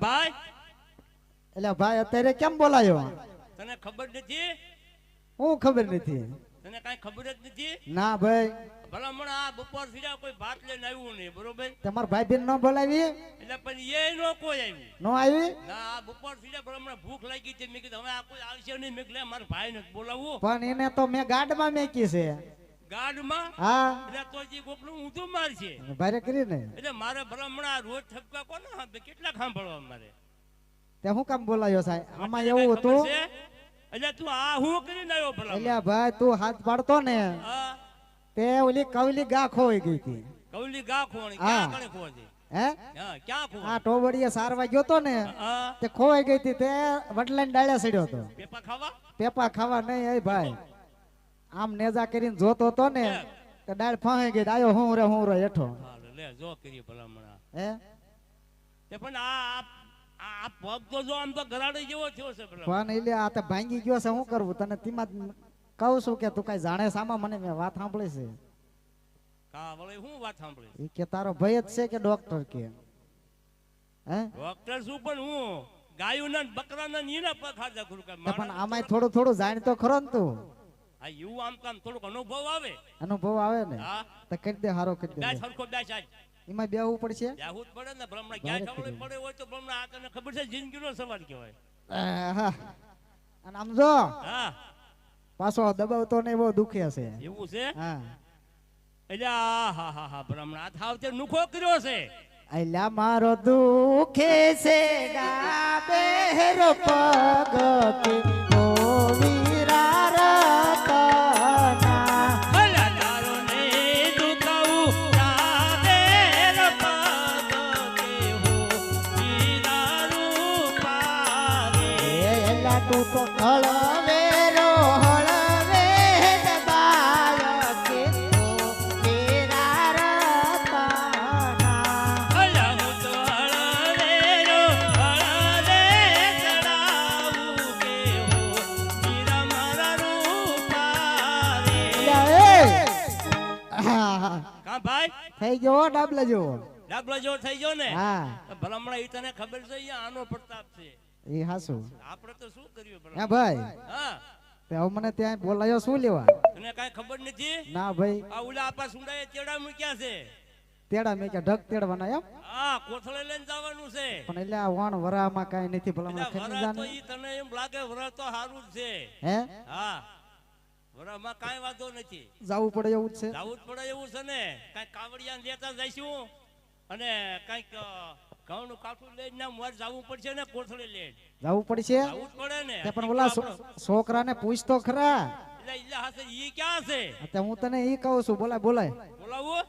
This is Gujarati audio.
ભાઈ એટલે ભાઈ અત્યારે કેમ બોલાયો? તને ખબર નથી? હું ખબર નથી. તને કઈ ખબર જ નથી? ના ભાઈ, ભલામણ આ બપોર સીધા કોઈ ભાત લઈને આવ્યું નહીં, બરોબર? તમાર ભાઈ બેન ન બોલાવી? એટલે પણ એ નો કોઈ આવ્યું. નો આવી? ના, આ બપોર સીધા ભલામણ ભૂખ લાગી છે, મેં કીધું હવે આ કોઈ આવશે નહીં, મેં કીધું મારા ભાઈ ને બોલાવવું. પણ એને તો મેં ગાડમાં મેકી છે. ગાર્ડમાં? હા, એટલે તો જે કોકનું ઊંધું મારશે. ભારે કરીને. એટલે મારે ભલામણ આ રોજ ઠપકા કોને કેટલા સાંભળવા મારે? તે હું કામ બોલાયો સાહેબ? આમાં તને એવું કાંઈ હતું. ખબર છે? એટલે તું આ હું કરીને આવ્યો ભલામણ? એટલે ભાઈ તું હાથ પાડતો ને હા, તે ઓલી કવલી ગા ખોઈ ગઈ હતી. કવલી ગા ખોવાની હા. ક્યાં કણે ખોવાતી? હે હા, ક્યાં આ ખોવાતી? ટોબડીએ સારવા ગયો તો ને હા, તે ખોવાઈ ગઈ હતી. તે વડલાને ડાળ્યા સડ્યો હતો. પેપા ખાવા? પેપા ખાવા નહીં. એ ભાઈ આમ નેજા કરીને જોતો તો ને કે ડાળ ફાંઈ ગઈ. આયો હું રે હેઠો. હા, લે જો કરી ભલામણ. હે તે પણ આ પગ તો જો આમ તો ગરાડી જેવો થયો છે ભલામણ. પણ એટલે આ તો ભાંગી ગયો છે. શું કરવું? તને તીમાં જ કહું છું કે તું કઈ જાણે સામા મને મેં વાત સાંભળી છે. કા વળી હું વાત સાંભળી? ઈ કે તારો ભાઈ જ છે કે ડોક્ટર કે? હે ડોક્ટર શું પણ હું ગાયોના ને બકરાના ને એના પગ ખાધા ખરું કે પણ આમાંય થોડું જાણ તો ખરો ને તું. આ એવું આમ કામ થોડોક અનુભવ આવે. અનુભવ આવે ને હા, તો કરી દે, હારો કરી દે. બેસ હરખો બેસ આજ. એમાં બેહવું પડશે. જાહુદ પડે ને ભ્રમણા ક્યાં ખબર પડે હોય તો ભ્રમણા આ તને ખબર છે જિંદગીનો સવાલ કહેવાય. હા. અને આમ જો હા, પાછો દબાવતો ને બહુ દુખે છે. એવું છે? હા, એટલે હા ભ્રમણા આ થાવ તે નુખો કર્યો છે. અલ્યા મારો દુખે છે ડાબેર પગ કે ઓ વીરા રતના. અલા તારો ને દુખાવું રાધેર પગ કે હો વીરારું પારે. એલા તું તો હળવેરો હળવે દબાય કે ઓ વીરા રતના. અલા હું તો હળવેરો હળવે ચડાવું કે હો વીરા મારા રૂપારે. કા ભાઈ થઈ ગયો ડાબલા જેવો. ડાબલો જેવો થઈ ગયો ને? હા, ભલામણા ઈ તને ખબર છે ઈ આનો પ્રતાપ છે. એ હાસુ. આપણે તો શું કર્યું હે ભલામણ? ભાઈ, હા, તે હવે મને ત્યાં બોલાયો શું લેવા? તને કાંઈ ખબર નથી? ના ભાઈ, આ ઉલા આપા સુંડાએ ચેડા મૂક્યા છે. તેડા મેં કે ઢગ તેડવાના એમ. હા, કોથળે લઈને જવાનું છે. પણ એટલે આ વણ વરામાં કઈ નથી. ભલા મને એટલે ખમી વરા તો જાને. ઈ તને એમ લાગે વરા તો સારું જ છે. હે હા, વરામાં કાંઈ વાંધો નથી. જાવું પડે એવું જ છે. જાવું જ પડે એવું છે ને. કાંઈક કાવડિયા લેતા જઈશું અને કાંઈક ઘઉંનું કાઠું લઈને ના મોર જાવું પડશે ને કોથળે લઈને. જાવું પડશે. જાવું જ પડે ને. તે પણ ઓલા છોકરાને પૂછતો ખરા. એટલે ઈલા હાથે ઈ ક્યાં છે? તે હું તને ઈ કહું છું. બોલાય બોલાવું?